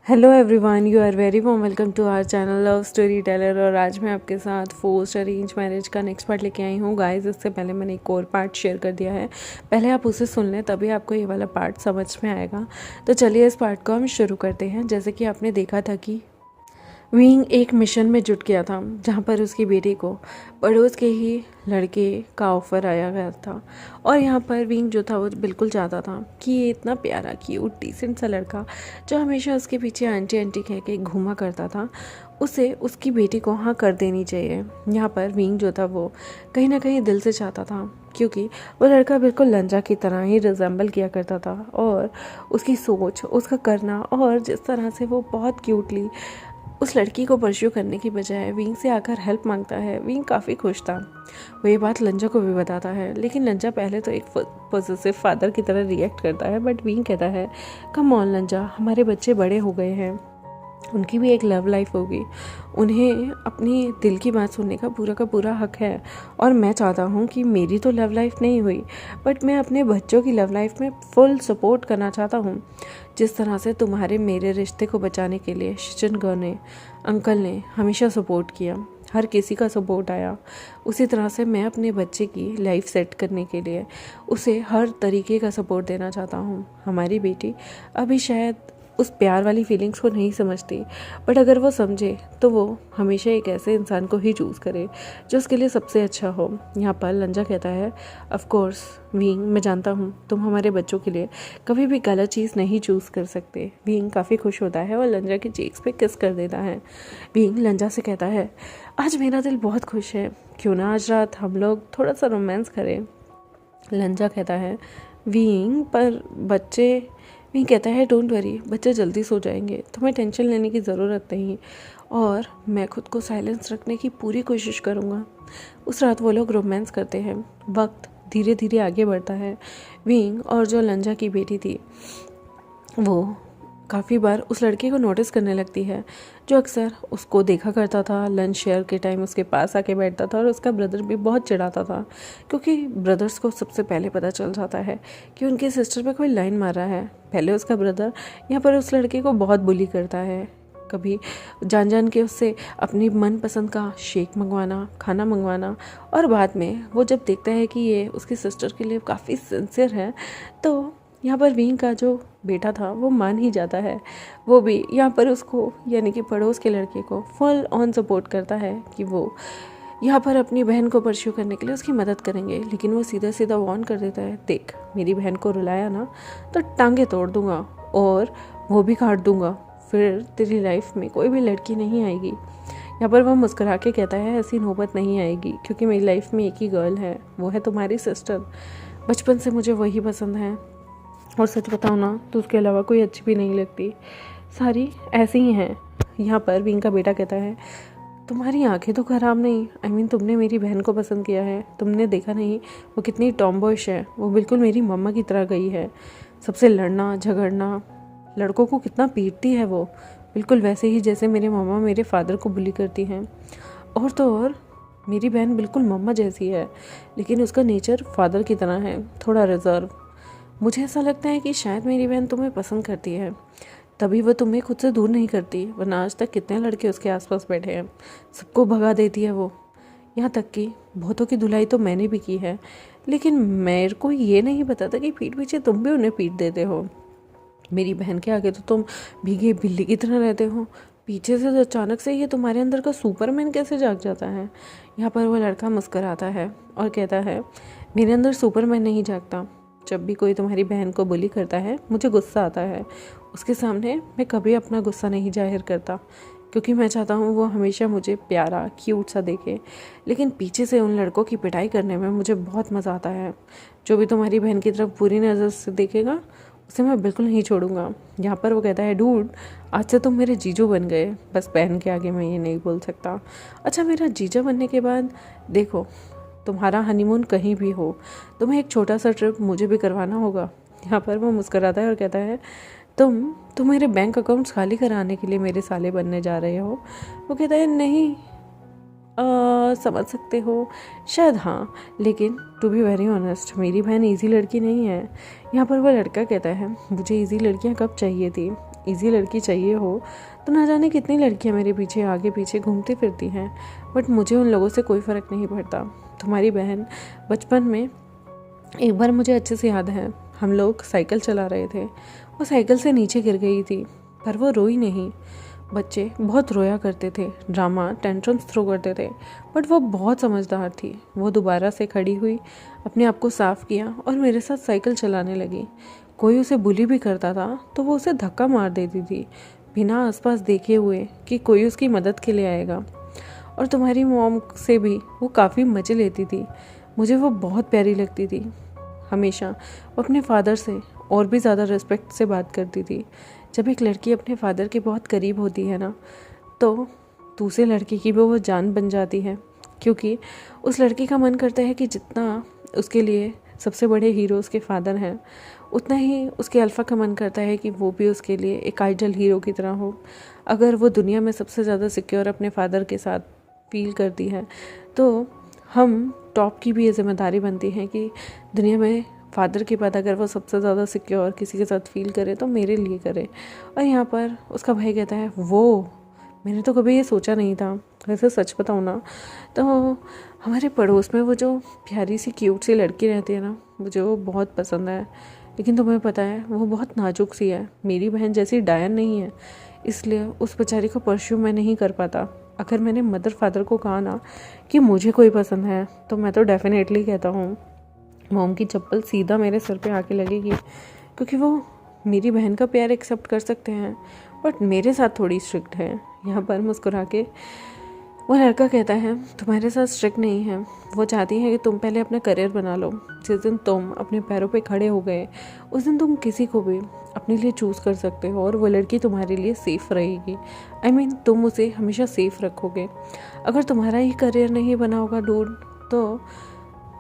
Hello everyone, you are very warm welcome to our channel love story teller. और आज मैं आपके साथ फोर्स्ड अरेंज मैरिज का नेक्स्ट पार्ट लेके आई हूँ। गाइस, इससे पहले मैंने एक और पार्ट शेयर कर दिया है, पहले आप उसे सुन लें तभी आपको ये वाला पार्ट समझ में आएगा। तो चलिए इस पार्ट को हम शुरू करते हैं। जैसे कि आपने देखा था कि विंग एक मिशन में जुट गया था जहाँ पर उसकी बेटी को पड़ोस के ही लड़के का ऑफ़र आया गया था। और यहाँ पर विंग जो था वो बिल्कुल चाहता था कि ये इतना प्यारा क्यूट डिसेंट सा लड़का जो हमेशा उसके पीछे आंटी आंटी कह के घूमा करता था, उसे उसकी बेटी को हाँ कर देनी चाहिए। यहाँ पर विंग जो था वो कहीं ना कहीं दिल से चाहता था, क्योंकि वो लड़का बिल्कुल लंजा की तरह ही रिजेंबल किया करता था। और उसकी सोच, उसका करना और जिस तरह से वो बहुत क्यूटली उस लड़की को परस्यू करने की बजाय विंग से आकर हेल्प मांगता है, विंग काफ़ी खुश था। वो ये बात लंजा को भी बताता है, लेकिन लंजा पहले तो एक पॉजिटिव फादर की तरह रिएक्ट करता है, बट विंग कहता है कम ऑन लंजा, हमारे बच्चे बड़े हो गए हैं, उनकी भी एक लव लाइफ होगी, उन्हें अपनी दिल की बात सुनने का पूरा हक है। और मैं चाहता हूँ कि मेरी तो लव लाइफ नहीं हुई, बट मैं अपने बच्चों की लव लाइफ में फुल सपोर्ट करना चाहता हूँ। जिस तरह से तुम्हारे मेरे रिश्ते को बचाने के लिए शिचनगो ने, अंकल ने हमेशा सपोर्ट किया, हर किसी का सपोर्ट आया, उसी तरह से मैं अपने बच्चे की लाइफ सेट करने के लिए उसे हर तरीके का सपोर्ट देना चाहता हूँ। हमारी बेटी अभी शायद उस प्यार वाली फीलिंग्स को नहीं समझती, बट अगर वो समझे तो वो हमेशा एक ऐसे इंसान को ही चूज़ करे जो उसके लिए सबसे अच्छा हो। यहाँ पर लंजा कहता है ऑफ कोर्स विंग, मैं जानता हूँ तुम हमारे बच्चों के लिए कभी भी गलत चीज़ नहीं चूज़ कर सकते। विंग काफ़ी खुश होता है और लंजा की चीक्स पे किस कर देता है। विंग लंजा से कहता है आज मेरा दिल बहुत खुश है, क्यों ना आज रात हम लोग थोड़ा सा रोमांस करें। लंजा कहता है विंग पर बच्चे, विंग कहता है डोंट वरी, बच्चे जल्दी सो जाएंगे, तुम्हें टेंशन लेने की ज़रूरत नहीं, और मैं खुद को साइलेंस रखने की पूरी कोशिश करूँगा। उस रात वो लोग रोमांस करते हैं। वक्त धीरे धीरे आगे बढ़ता है। विंग और जो लंजा की बेटी थी वो काफ़ी बार उस लड़के को नोटिस करने लगती है, जो अक्सर उसको देखा करता था, लंच शेयर के टाइम उसके पास आके बैठता था। और उसका ब्रदर भी बहुत चिढ़ाता था, क्योंकि ब्रदर्स को सबसे पहले पता चल जाता है कि उनके सिस्टर पे कोई लाइन मार रहा है। पहले उसका ब्रदर यहाँ पर उस लड़के को बहुत बुली करता है, कभी जान जान के उससे अपनी मनपसंद का शेक मंगवाना, खाना मंगवाना, और बाद में वो जब देखता है कि ये उसकी सिस्टर के लिए काफ़ी सिंसियर है, तो यहाँ पर विंग का जो बेटा था वो मान ही जाता है। वो भी यहाँ पर उसको, यानी कि पड़ोस के लड़के को फुल ऑन सपोर्ट करता है कि वो यहाँ पर अपनी बहन को परस्यू करने के लिए उसकी मदद करेंगे। लेकिन वो सीधा सीधा वार्न कर देता है, देख मेरी बहन को रुलाया ना तो टांगे तोड़ दूंगा और वो भी काट दूंगा, फिर तेरी लाइफ में कोई भी लड़की नहीं आएगी। यहाँ पर वो मुस्कुरा के कहता है ऐसी नौबत नहीं आएगी, क्योंकि मेरी लाइफ में एक ही गर्ल है, वो है तुम्हारी सिस्टर। बचपन से मुझे वही पसंद है, और सच बताऊँ ना तो उसके अलावा कोई अच्छी भी नहीं लगती, सारी ऐसी ही हैं। यहाँ पर विंग का बेटा कहता है तुम्हारी आंखें तो ख़राब नहीं, तुमने मेरी बहन को पसंद किया है, तुमने देखा नहीं वो कितनी टॉमबॉयश है, वो बिल्कुल मेरी मम्मा की तरह गई है, सबसे लड़ना झगड़ना, लड़कों को कितना पीटती है वो, बिल्कुल वैसे ही जैसे मेरे मम्मा मेरे फादर को बुली करती हैं। और तो और मेरी बहन बिल्कुल मम्मा जैसी है, लेकिन उसका नेचर फादर की तरह है, थोड़ा रिजर्व। मुझे ऐसा लगता है कि शायद मेरी बहन तुम्हें पसंद करती है, तभी वो तुम्हें खुद से दूर नहीं करती, वरना आज तक कितने लड़के उसके आसपास बैठे हैं, सबको भगा देती है वो। यहाँ तक कि बहुतों की धुलाई तो मैंने भी की है, लेकिन मेरे को ये नहीं पता था कि पीठ पीछे तुम भी उन्हें पीट देते हो। मेरी बहन के आगे तो तुम भीगे बिल्ली की तरह रहते हो, पीछे से अचानक से ये तुम्हारे अंदर का सुपरमैन कैसे जाग जाता है। यहाँ पर वो लड़का मुस्कुराता है और कहता है मेरे अंदर सुपरमैन नहीं जागता, जब भी कोई तुम्हारी बहन को बुली करता है मुझे गुस्सा आता है, उसके सामने मैं कभी अपना गुस्सा नहीं जाहिर करता, क्योंकि मैं चाहता हूँ वो हमेशा मुझे प्यारा क्यूट सा देखे। लेकिन पीछे से उन लड़कों की पिटाई करने में मुझे बहुत मज़ा आता है। जो भी तुम्हारी बहन की तरफ बुरी नज़र से देखेगा उसे मैं बिल्कुल नहीं छोड़ूंगा। यहाँ पर वो कहता है डूड आज से तुम मेरे जीजू बन गए, बस बहन के आगे मैं ये नहीं बोल सकता। अच्छा, मेरा जीजा बनने के बाद देखो तुम्हारा हनीमून कहीं भी हो, तुम्हें एक छोटा सा ट्रिप मुझे भी करवाना होगा। यहाँ पर वो मुस्कुराता है और कहता है तुम मेरे बैंक अकाउंट्स खाली कराने के लिए मेरे साले बनने जा रहे हो। वो कहता है नहीं, समझ सकते हो शायद, हाँ, लेकिन टू बी वेरी ऑनेस्ट मेरी बहन इजी लड़की नहीं है। यहाँ पर वो लड़का कहता है मुझे इजी लड़कियाँ कब चाहिए थी, इजी लड़की चाहिए हो तो ना जाने कितनी लड़कियां मेरे पीछे आगे पीछे घूमती फिरती हैं, बट मुझे उन लोगों से कोई फ़र्क नहीं पड़ता। तुम्हारी बहन बचपन में, एक बार मुझे अच्छे से याद है, हम लोग साइकिल चला रहे थे, वो साइकिल से नीचे गिर गई थी, पर वो रोई नहीं। बच्चे बहुत रोया करते थे, ड्रामा टेंट्रम्स थ्रो करते थे, बट वो बहुत समझदार थी। वो दोबारा से खड़ी हुई, अपने आप को साफ़ किया और मेरे साथ साइकिल चलाने लगी। कोई उसे बुली भी करता था तो वो उसे धक्का मार देती थी, बिना आसपास देखे हुए कि कोई उसकी मदद के लिए आएगा। और तुम्हारी मॉम से भी वो काफ़ी मज़े लेती थी। मुझे वो बहुत प्यारी लगती थी। हमेशा वो अपने फादर से और भी ज़्यादा रिस्पेक्ट से बात करती थी। जब एक लड़की अपने फादर के बहुत करीब होती है ना, तो दूसरे लड़की की भी वो जान बन जाती है, क्योंकि उस लड़की का मन करता है कि जितना उसके लिए सबसे बड़े हीरो उसके फादर हैं, उतना ही उसके अल्फ़ा का मन करता है कि वो भी उसके लिए एक आइडल हीरो की तरह हो। अगर वो दुनिया में सबसे ज़्यादा सिक्योर अपने फादर के साथ फील करती है, तो हम टॉप की भी ये जिम्मेदारी बनती है कि दुनिया में फादर के बाद अगर वो सबसे ज़्यादा सिक्योर किसी के साथ फील करे तो मेरे लिए करे। और यहाँ पर उसका भाई कहता है, वो मैंने तो कभी ये सोचा नहीं था। वैसे सच बताऊँ ना, तो हमारे पड़ोस में वो जो प्यारी सी क्यूट सी लड़की रहती है ना, मुझे वो बहुत पसंद है। लेकिन तुम्हें पता है वो बहुत नाजुक सी है, मेरी बहन जैसी डायन नहीं है, इसलिए उस बेचारी को परस्यू मैं नहीं कर पाता। अगर मैंने मदर फादर को कहा ना कि मुझे कोई पसंद है, तो मैं तो डेफिनेटली कहता हूँ मॉम की चप्पल सीधा मेरे सर पे आके लगेगी, क्योंकि वो मेरी बहन का प्यार एक्सेप्ट कर सकते हैं, बट मेरे साथ थोड़ी स्ट्रिक्ट है। यहाँ पर मुस्कुरा के वो लड़का कहता है, तुम्हारे साथ स्ट्रिक्ट नहीं है, वो चाहती है कि तुम पहले अपना करियर बना लो। जिस दिन तुम अपने पैरों पे खड़े हो गए, उस दिन तुम किसी को भी अपने लिए चूज़ कर सकते हो और वो लड़की तुम्हारे लिए सेफ़ रहेगी। I mean, तुम उसे हमेशा सेफ़ रखोगे। अगर तुम्हारा ही करियर नहीं बना होगा डूड, तो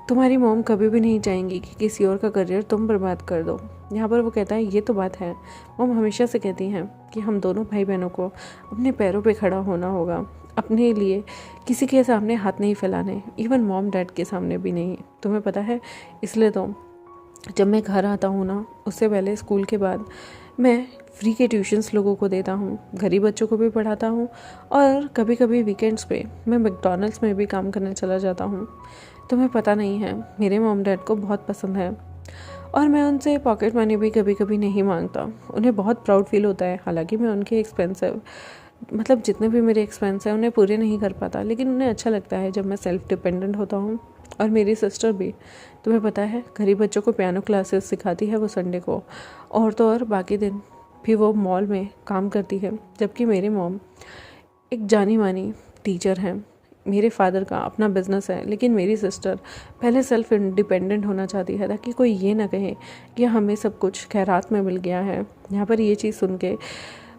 तुम्हारी मॉम कभी भी नहीं चाहेंगी कि किसी और का करियर तुम बर्बाद कर दो। यहाँ पर वो कहता है, ये तो बात है, मॉम हमेशा से कहती हैं कि हम दोनों भाई बहनों को अपने पैरों पे खड़ा होना होगा, अपने लिए किसी के सामने हाथ नहीं फैलाने, इवन मॉम डैड के सामने भी नहीं। तुम्हें पता है, इसलिए तो जब मैं घर आता हूँ ना, उससे पहले स्कूल के बाद मैं फ्री के ट्यूशन्स लोगों को देता हूँ, गरीब बच्चों को भी पढ़ाता हूँ, और कभी कभी वीकेंड्स पे मैं मैकडॉनल्ड्स में भी काम करने चला जाता हूँ। तुम्हें पता नहीं है, मेरे मॉम डैड को बहुत पसंद है और मैं उनसे पॉकेट मनी भी कभी कभी नहीं मांगता। उन्हें बहुत प्राउड फील होता है। हालांकि मैं उनके एक्सपेंसिव, मतलब जितने भी मेरे एक्सपेंस हैं उन्हें पूरे नहीं कर पाता, लेकिन उन्हें अच्छा लगता है जब मैं सेल्फ डिपेंडेंट होता हूँ। और मेरी सिस्टर भी, तुम्हें पता है, गरीब बच्चों को पियानो क्लासेस सिखाती है वो संडे को, और तो और बाकी दिन भी वो मॉल में काम करती है। जबकि मेरी मॉम एक जानी मानी टीचर हैं, मेरे फादर का अपना बिजनेस है, लेकिन मेरी सिस्टर पहले सेल्फ इंडिपेंडेंट होना चाहती है ताकि कोई ये ना कहे कि हमें सब कुछ खैरात में मिल गया है। यहाँ पर ये चीज़ सुन के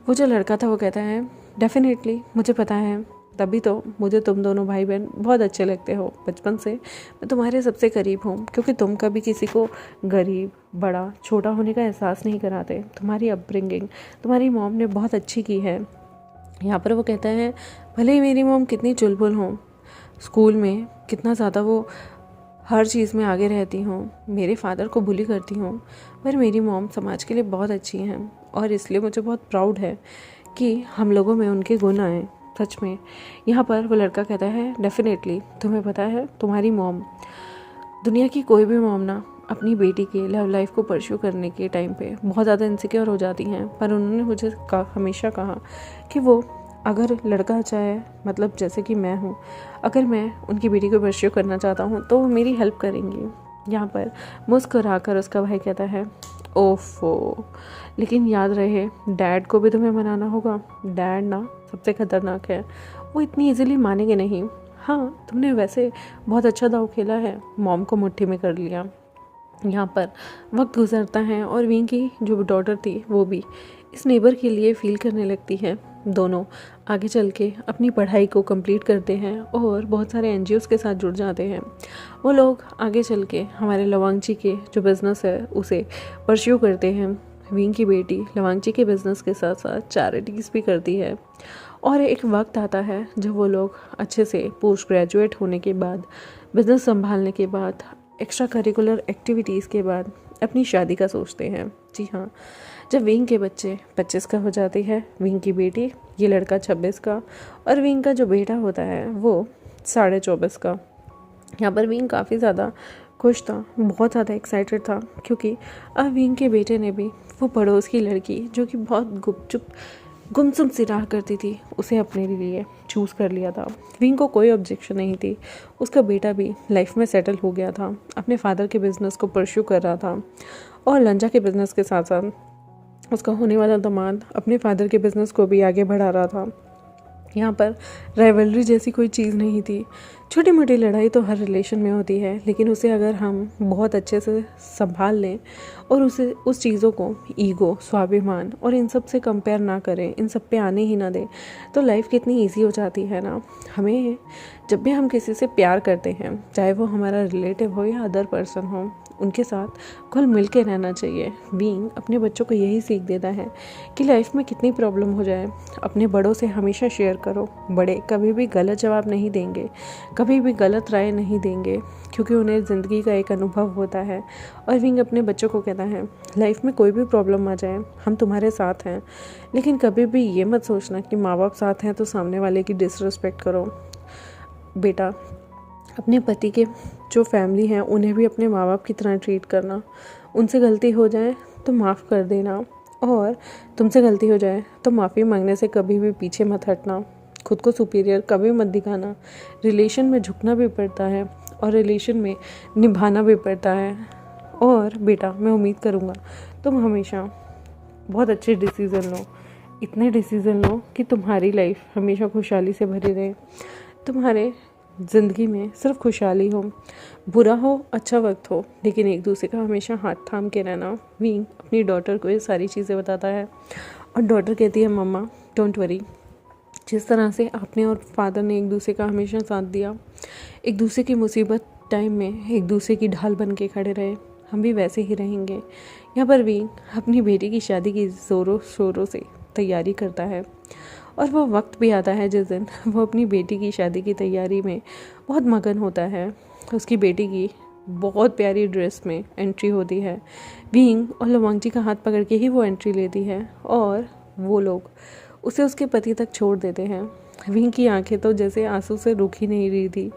वो जो लड़का था वो कहता है, डेफिनेटली मुझे पता है, तभी तो मुझे तुम दोनों भाई बहन बहुत अच्छे लगते हो। बचपन से मैं तुम्हारे सबसे करीब हूँ, क्योंकि तुम कभी किसी को गरीब बड़ा छोटा होने का एहसास नहीं कराते। तुम्हारी अपब्रिंगिंग तुम्हारी मॉम ने बहुत अच्छी की है। यहाँ पर वो कहता है, भले ही मेरी मॉम कितनी चुलबुल हों, स्कूल में कितना ज़्यादा वो हर चीज़ में आगे रहती हूँ, मेरे फादर को बुली करती हूँ, पर मेरी मॉम समाज के लिए बहुत अच्छी हैं और इसलिए मुझे बहुत प्राउड है कि हम लोगों में उनके गुण आए। सच में। यहाँ पर वो लड़का कहता है, डेफिनेटली तुम्हें पता है, तुम्हारी मॉम, दुनिया की कोई भी मॉम ना अपनी बेटी के लव लाइफ को परस्यू करने के टाइम पे बहुत ज़्यादा इनसिक्योर हो जाती हैं, पर उन्होंने मुझे हमेशा कहा कि वो अगर लड़का चाहे, मतलब जैसे कि मैं हूँ, अगर मैं उनकी बेटी को परस्यू करना चाहता हूँ तो वो मेरी हेल्प करेंगी। यहाँ पर मुस्कुरा कर उसका भाई कहता है, ओफो, लेकिन याद रहे डैड को भी तुम्हें मनाना होगा। डैड ना सबसे खतरनाक है, वो इतनी इजीली मानेंगे नहीं। हाँ, तुमने वैसे बहुत अच्छा दाव खेला है, मॉम को मुट्ठी में कर लिया। यहाँ पर वक्त गुजरता है और विंग की जो डॉटर थी वो भी इस नेबर के लिए फील करने लगती है। दोनों आगे चल के अपनी पढ़ाई को कंप्लीट करते हैं और बहुत सारे एनजीओज़ के साथ जुड़ जाते हैं। वो लोग आगे चल के हमारे लवांगची के जो बिज़नेस है उसे परस्यू करते हैं। विंग की बेटी लवांगची के बिज़नेस के साथ साथ चैरिटीज़ भी करती है। और एक वक्त आता है जब वो लोग अच्छे से पोस्ट ग्रेजुएट होने के बाद, बिज़नेस संभालने के बाद, एक्स्ट्रा करिकुलर एक्टिविटीज़ के बाद अपनी शादी का सोचते हैं। जी हाँ, जब विंग के बच्चे 25 का हो जाती है, विंग की बेटी, ये लड़का 26 का, और विंग का जो बेटा होता है वो 24.5 का। यहाँ पर विंग काफ़ी ज़्यादा खुश था, बहुत ज़्यादा एक्साइटेड था, क्योंकि अब विंग के बेटे ने भी वो पड़ोस की लड़की जो कि बहुत गुमसुम सी रहा करती थी, उसे अपने लिए चूज़ कर लिया था। विंग को कोई ऑब्जेक्शन नहीं थी। उसका बेटा भी लाइफ में सेटल हो गया था, अपने फादर के बिज़नेस को परस्यू कर रहा था, और लंजा के बिज़नेस के साथ साथ उसका होने वाला दामाद अपने फादर के बिज़नेस को भी आगे बढ़ा रहा था। यहाँ पर राइवलरी जैसी कोई चीज़ नहीं थी। छोटी मोटी लड़ाई तो हर रिलेशन में होती है, लेकिन उसे अगर हम बहुत अच्छे से संभाल लें और उसे उस चीज़ों को ईगो, स्वाभिमान और इन सब से कंपेयर ना करें, इन सब पे आने ही ना दें, तो लाइफ कितनी ईजी हो जाती है ना। हमें जब भी हम किसी से प्यार करते हैं, चाहे वो हमारा रिलेटिव हो या अदर पर्सन हो, उनके साथ घुल मिल के रहना चाहिए। विंग अपने बच्चों को यही सीख देता है कि लाइफ में कितनी प्रॉब्लम हो जाए, अपने बड़ों से हमेशा शेयर करो। बड़े कभी भी गलत जवाब नहीं देंगे, कभी भी गलत राय नहीं देंगे, क्योंकि उन्हें ज़िंदगी का एक अनुभव होता है। और विंग अपने बच्चों को कहता है, लाइफ में कोई भी प्रॉब्लम आ जाए, हम तुम्हारे साथ हैं, लेकिन कभी भी ये मत सोचना कि माँ बाप साथ हैं तो सामने वाले की डिसरिस्पेक्ट करो। बेटा, अपने पति के जो फैमिली हैं उन्हें भी अपने माँ बाप की तरह ट्रीट करना। उनसे गलती हो जाए तो माफ़ कर देना, और तुमसे गलती हो जाए तो माफ़ी मांगने से कभी भी पीछे मत हटना। खुद को सुपीरियर कभी मत दिखाना। रिलेशन में झुकना भी पड़ता है और रिलेशन में निभाना भी पड़ता है। और बेटा, मैं उम्मीद करूँगा तुम हमेशा बहुत अच्छे डिसीज़न लो, इतने डिसीज़न लो कि तुम्हारी लाइफ हमेशा खुशहाली से भरी रहे, तुम्हारे ज़िंदगी में सिर्फ खुशहाली हो, बुरा हो, अच्छा वक्त हो, लेकिन एक दूसरे का हमेशा हाथ थाम के रहना। विंग अपनी डॉटर को ये सारी चीज़ें बताता है, और डॉटर कहती है, मम्मा डोंट वरी, जिस तरह से आपने और फादर ने एक दूसरे का हमेशा साथ दिया, एक दूसरे की मुसीबत टाइम में एक दूसरे की ढाल बन के खड़े रहे, हम भी वैसे ही रहेंगे। यहाँ पर विंग अपनी बेटी की शादी की ज़ोरों शोरों से तैयारी करता है, और वो वक्त भी आता है जिस दिन वो अपनी बेटी की शादी की तैयारी में बहुत मगन होता है। उसकी बेटी की बहुत प्यारी ड्रेस में एंट्री होती है। विंग और लवांगजी का हाथ पकड़ के ही वो एंट्री लेती है, और वो लोग उसे उसके पति तक छोड़ देते हैं। विंग की आंखें तो जैसे आंसू से रुक ही नहीं रही थी,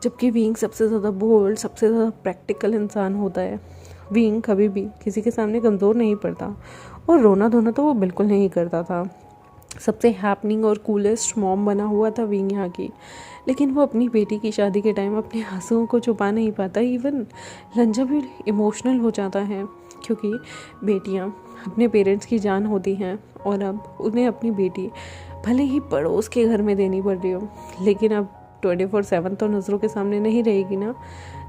जबकि विंग सबसे ज़्यादा बोल्ड, सबसे ज़्यादा प्रैक्टिकल इंसान होता है। विंग कभी भी किसी के सामने कमज़ोर नहीं पड़ता, और रोना धोना तो वो बिल्कुल नहीं करता था। सबसे हैपनिंग और कूलेस्ट मॉम बना हुआ था विंग यहाँ की, लेकिन वो अपनी बेटी की शादी के टाइम अपने आंसुओं को छुपा नहीं पाता। इवन लंजा भी इमोशनल हो जाता है, क्योंकि बेटियाँ अपने पेरेंट्स की जान होती हैं, और अब उन्हें अपनी बेटी भले ही पड़ोस के घर में देनी पड़ रही हो, लेकिन अब 24/7 तो नज़रों के सामने नहीं रहेगी ना।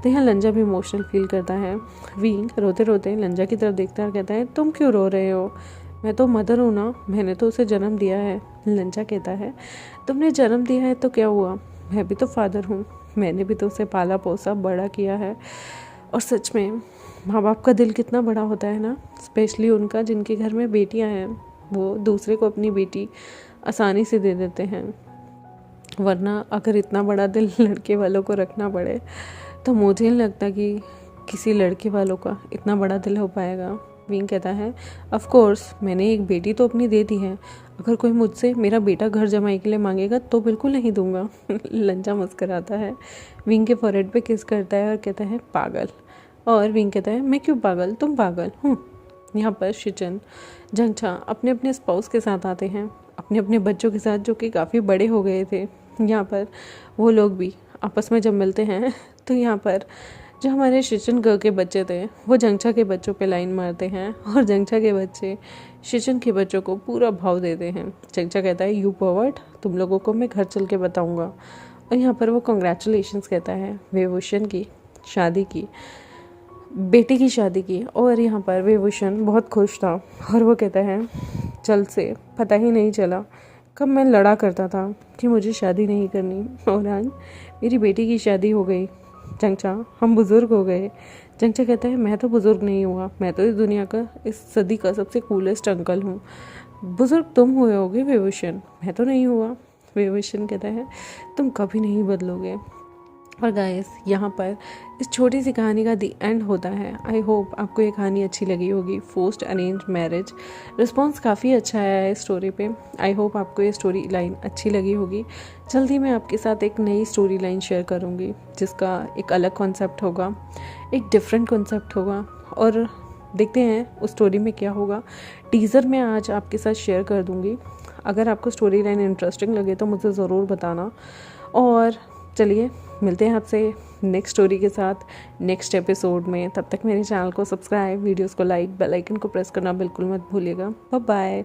तो यहाँ लंजा भी इमोशनल फील करता है। विंग रोते रोते लंजा की तरफ देखता है और कहता है, तुम क्यों रो रहे हो? मैं तो मदर हूँ ना, मैंने तो उसे जन्म दिया है। लंजा कहता है, तुमने जन्म दिया है तो क्या हुआ, मैं भी तो फादर हूँ, मैंने भी तो उसे पाला पोसा बड़ा किया है। और सच में माँ बाप का दिल कितना बड़ा होता है ना, स्पेशली उनका जिनके घर में बेटियाँ हैं, वो दूसरे को अपनी बेटी आसानी से दे देते हैं। वरना अगर इतना बड़ा दिल लड़के वालों को रखना पड़े तो मुझे नहीं लगता कि किसी लड़के वालों का इतना बड़ा दिल हो पाएगा। विंग कहता है, ऑफ कोर्स मैंने एक बेटी तो अपनी दे दी है, अगर कोई मुझसे मेरा बेटा घर जमाई के लिए मांगेगा तो बिल्कुल नहीं दूंगा। लंजा मुस्कुराता है, विंग के फोरहेड पे किस करता है और कहता है, पागल। और विंग कहता है, मैं क्यों पागल, तुम पागल हूँ। यहाँ पर शिचन जंगछा अपने अपने स्पाउस के साथ आते हैं, अपने अपने बच्चों के साथ, जो कि काफ़ी बड़े हो गए थे। यहाँ पर वो लोग भी आपस में जब मिलते हैं तो यहाँ पर जो हमारे शिचन गर्ल के बच्चे थे वो जंगछा के बच्चों पे लाइन मारते हैं, और जंगछा के बच्चे शिचन के बच्चों को पूरा भाव देते हैं। जंगछा कहता है, यू परवर्ट, तुम लोगों को मैं घर चल के बताऊँगा। और यहाँ पर वो कॉन्ग्रेचुलेशंस कहता है वेवुशन की शादी की, बेटी की शादी की। और यहाँ पर वेवुशन बहुत खुश था, और वो कहता है, चल से पता ही नहीं चला कब मैं लड़ा करता था कि मुझे शादी नहीं करनी, और आज मेरी बेटी की शादी हो गई। जंगछा, हम बुज़ुर्ग हो गए। जंगछा कहता है, मैं तो बुज़ुर्ग नहीं हुआ, मैं तो इस दुनिया का, इस सदी का सबसे कूलेस्ट अंकल हूँ। बुज़ुर्ग तुम हुए होगे वेवुशन, मैं तो नहीं हुआ। वेवुशन कहता है, तुम कभी नहीं बदलोगे। और गाइस यहाँ पर इस छोटी सी कहानी का दी एंड होता है। आई होप आपको ये कहानी अच्छी लगी होगी। फोर्स्ड अरेंज मैरिज, रिस्पॉन्स काफ़ी अच्छा आया है इस स्टोरी पे। आई होप आपको ये स्टोरी लाइन अच्छी लगी होगी। जल्दी मैं आपके साथ एक नई स्टोरी लाइन शेयर करूँगी जिसका एक अलग कॉन्सेप्ट होगा, एक डिफरेंट कॉन्सेप्ट होगा, और देखते हैं उस स्टोरी में क्या होगा। टीज़र मैं आज आपके साथ शेयर कर दूँगी। अगर आपको स्टोरी लाइन इंटरेस्टिंग लगे तो मुझे ज़रूर बताना। और चलिए मिलते हैं आपसे नेक्स्ट स्टोरी के साथ नेक्स्ट एपिसोड में। तब तक मेरे चैनल को सब्सक्राइब, वीडियोस को लाइक, बेल आइकन को प्रेस करना बिल्कुल मत भूलिएगा। Bye bye.